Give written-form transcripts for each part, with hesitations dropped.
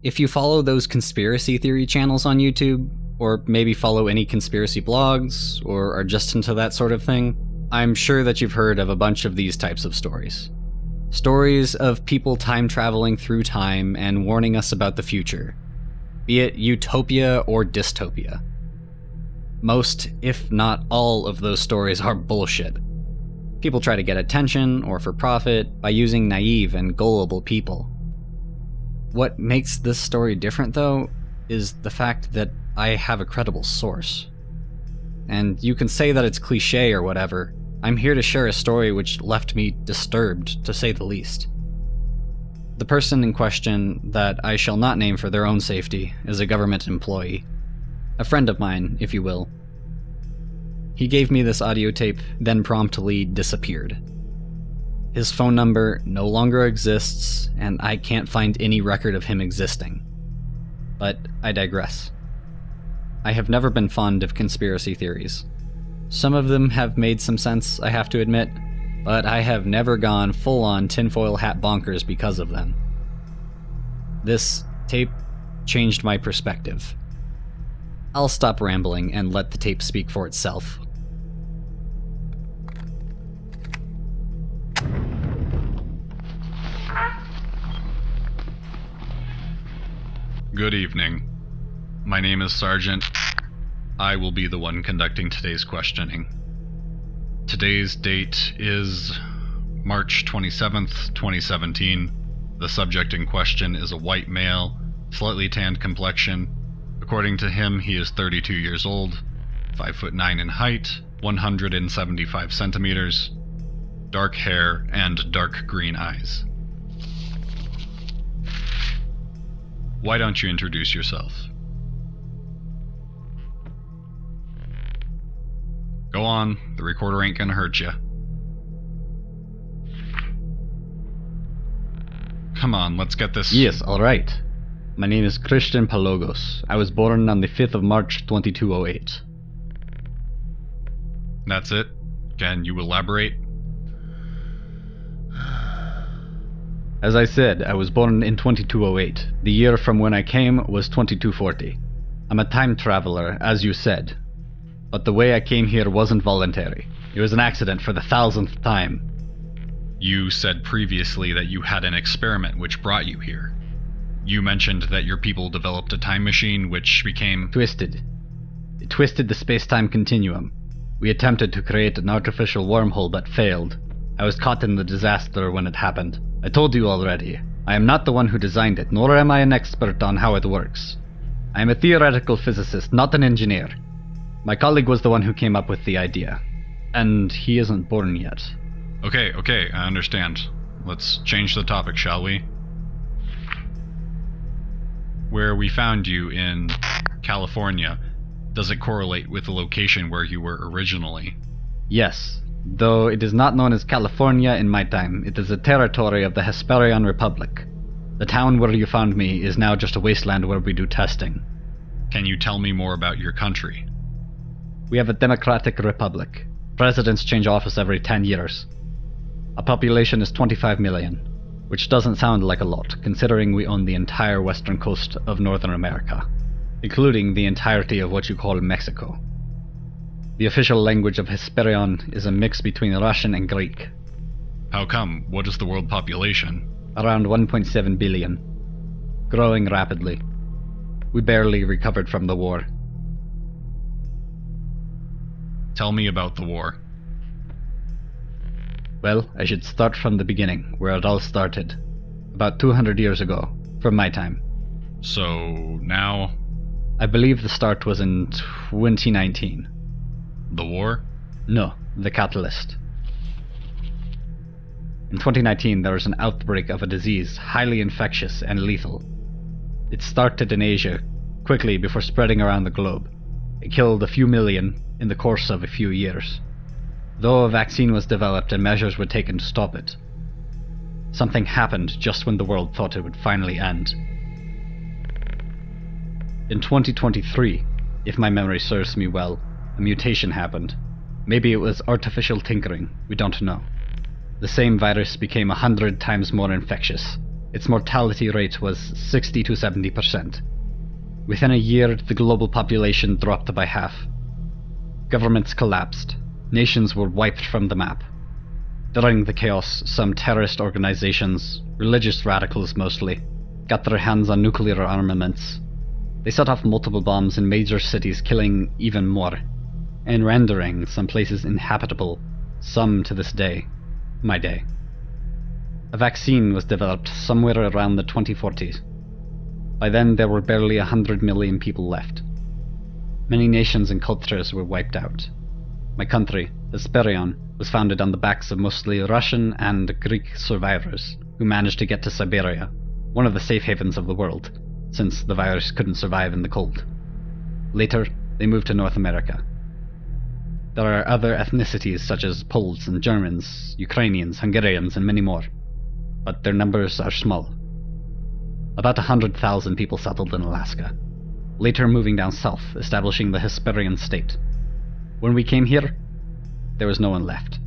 If you follow those conspiracy theory channels on YouTube, or maybe follow any conspiracy blogs, or are just into that sort of thing, I'm sure that you've heard of a bunch of these types of stories. Stories of people time traveling through time and warning us about the future, be it utopia or dystopia. Most, if not all, of those stories are bullshit. People try to get attention or for profit by using naive and gullible people. What makes this story different, though, is the fact that I have a credible source. And you can say that it's cliché or whatever, I'm here to share a story which left me disturbed, to say the least. The person in question, that I shall not name for their own safety, is a government employee. A friend of mine, if you will. He gave me this audio tape, then promptly disappeared. His phone number no longer exists, and I can't find any record of him existing. But I digress. I have never been fond of conspiracy theories. Some of them have made some sense, I have to admit, but I have never gone full-on tinfoil hat bonkers because of them. This tape changed my perspective. I'll stop rambling and let the tape speak for itself. Good evening. My name is Sergeant. I will be the one conducting today's questioning. Today's date is March 27th, 2017. The subject in question is a white male, slightly tanned complexion. According to him, he is 32 years old, 5'9" in height, 175 centimeters, dark hair, and dark green eyes. Why don't you introduce yourself? Go on, the recorder ain't gonna hurt you. Come on, let's get this... Yes, alright. My name is Christian Palogos. I was born on the 5th of March, 2208. That's it? Can you elaborate? As I said, I was born in 2208. The year from when I came was 2240. I'm a time traveler, as you said. But the way I came here wasn't voluntary. It was an accident for the 1000th time. You said previously that you had an experiment which brought you here. You mentioned that your people developed a time machine which became... Twisted. It twisted the space-time continuum. We attempted to create an artificial wormhole but failed. I was caught in the disaster when it happened. I told you already. I am not the one who designed it, nor am I an expert on how it works. I am a theoretical physicist, not an engineer. My colleague was the one who came up with the idea. And he isn't born yet. Okay, I understand. Let's change the topic, shall we? Where we found you in California, does it correlate with the location where you were originally? Yes. Though it is not known as California in my time, it is a territory of the Hesperian Republic. The town where you found me is now just a wasteland where we do testing. Can you tell me more about your country? We have a democratic republic. Presidents change office every 10 years. Our population is 25 million, which doesn't sound like a lot, considering we own the entire western coast of Northern America, including the entirety of what you call Mexico. The official language of Hesperion is a mix between Russian and Greek. How come? What is the world population? Around 1.7 billion. Growing rapidly. We barely recovered from the war. Tell me about the war. Well, I should start from the beginning, where it all started. About 200 years ago, from my time. So, now? I believe the start was in 2019. The war? No, the catalyst. In 2019, there was an outbreak of a disease highly infectious and lethal. It started in Asia, quickly before spreading around the globe. It killed a few million in the course of a few years. Though a vaccine was developed and measures were taken to stop it, something happened just when the world thought it would finally end. In 2023, if my memory serves me well, a mutation happened. Maybe it was artificial tinkering, we don't know. The same virus became 100 times more infectious. its mortality rate was 60 to 70%. Within a year, the global population dropped by half. Governments collapsed. Nations were wiped from the map. During the chaos, some terrorist organizations, religious radicals mostly, got their hands on nuclear armaments. They set off multiple bombs in major cities, killing even more, and rendering some places inhabitable, some to this day, my day. A vaccine was developed somewhere around the 2040s. By then, there were barely 100 million people left. Many nations and cultures were wiped out. My country, Hesperion, was founded on the backs of mostly Russian and Greek survivors who managed to get to Siberia, one of the safe havens of the world, since the virus couldn't survive in the cold. Later, they moved to North America. There are other ethnicities such as Poles and Germans, Ukrainians, Hungarians, and many more, but their numbers are small. About 100,000 people settled in Alaska, later moving down south, establishing the Hesperian state. When we came here, there was no one left.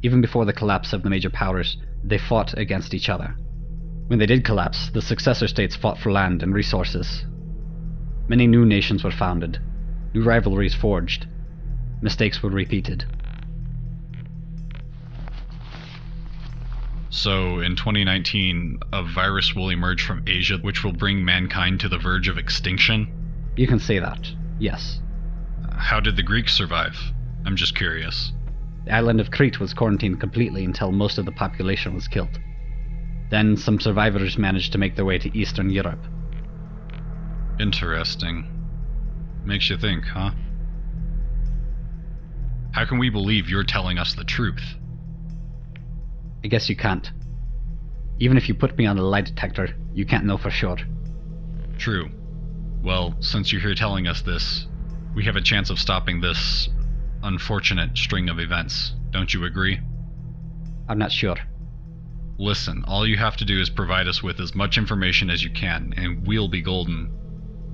Even before the collapse of the major powers, they fought against each other. When they did collapse, the successor states fought for land and resources. Many new nations were founded, new rivalries forged, mistakes were repeated. So, in 2019, a virus will emerge from Asia which will bring mankind to the verge of extinction? You can say that, yes. How did the Greeks survive? I'm just curious. The island of Crete was quarantined completely until most of the population was killed. Then some survivors managed to make their way to Eastern Europe. Interesting. Makes you think, huh? How can we believe you're telling us the truth? I guess you can't. Even if you put me on a lie detector, you can't know for sure. True. Well, since you're here telling us this, we have a chance of stopping this unfortunate string of events. Don't you agree? I'm not sure. Listen, all you have to do is provide us with as much information as you can, and we'll be golden.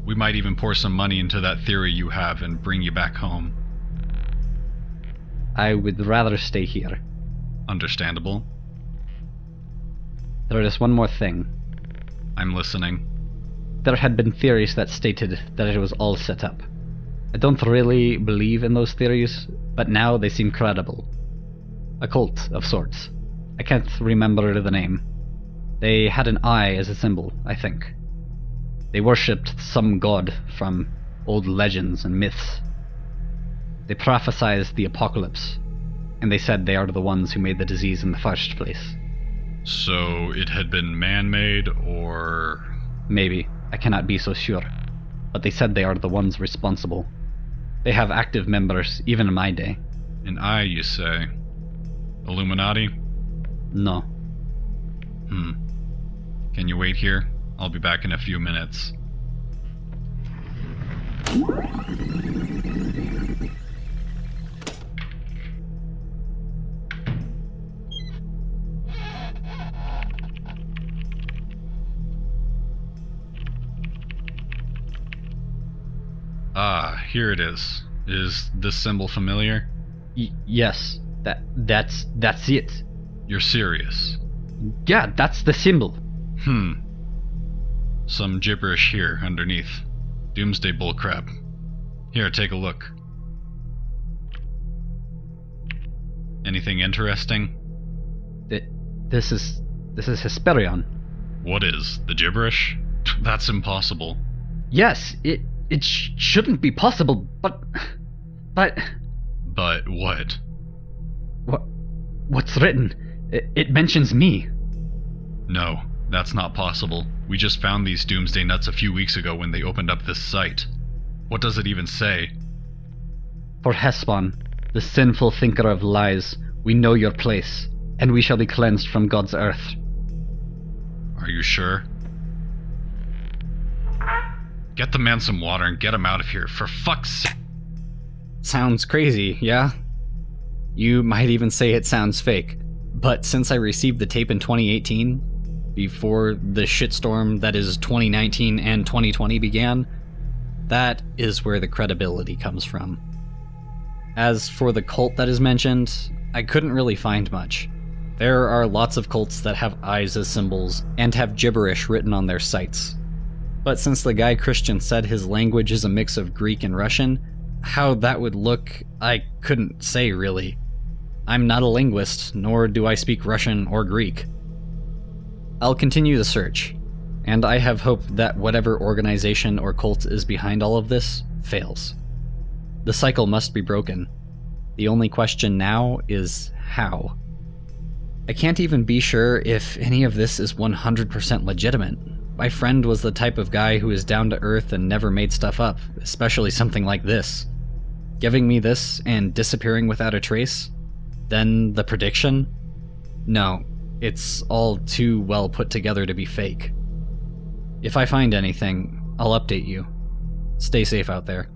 We might even pour some money into that theory you have and bring you back home. I would rather stay here. Understandable. There is one more thing. I'm listening. There had been theories that stated that it was all set up. I don't really believe in those theories, but now they seem credible. A cult of sorts. I can't remember the name. They had an eye as a symbol, I think. They worshipped some god from old legends and myths. They prophesized the apocalypse, and they said they are the ones who made the disease in the first place. So it had been man-made, or... Maybe. I cannot be so sure. But they said they are the ones responsible. They have active members, even in my day. An eye, you say? Illuminati? No. Can you wait here? I'll be back in a few minutes. Ah, here it is. Is this symbol familiar? Yes. That's it. You're serious? Yeah, that's the symbol. Some gibberish here underneath. Doomsday bullcrap. Here, take a look. Anything interesting? This is Hesperion. What is? The gibberish? That's impossible. Yes, it shouldn't be possible, but... But what? What's written? It mentions me. No, that's not possible. We just found these doomsday nuts a few weeks ago when they opened up this site. What does it even say? For Hespon, the sinful thinker of lies, we know your place, and we shall be cleansed from God's earth. Are you sure? Get the man some water and get him out of here, for fuck's sake! Sounds crazy, yeah? You might even say it sounds fake. But since I received the tape in 2018, before the shitstorm that is 2019 and 2020 began, that is where the credibility comes from. As for the cult that is mentioned, I couldn't really find much. There are lots of cults that have eyes as symbols and have gibberish written on their sites. But since the guy Christian said his language is a mix of Greek and Russian, how that would look, I couldn't say really. I'm not a linguist, nor do I speak Russian or Greek. I'll continue the search, and I have hope that whatever organization or cult is behind all of this fails. The cycle must be broken. The only question now is how. I can't even be sure if any of this is 100% legitimate. My friend was the type of guy who is down to earth and never made stuff up, especially something like this. Giving me this and disappearing without a trace? Then the prediction? No, it's all too well put together to be fake. If I find anything, I'll update you. Stay safe out there.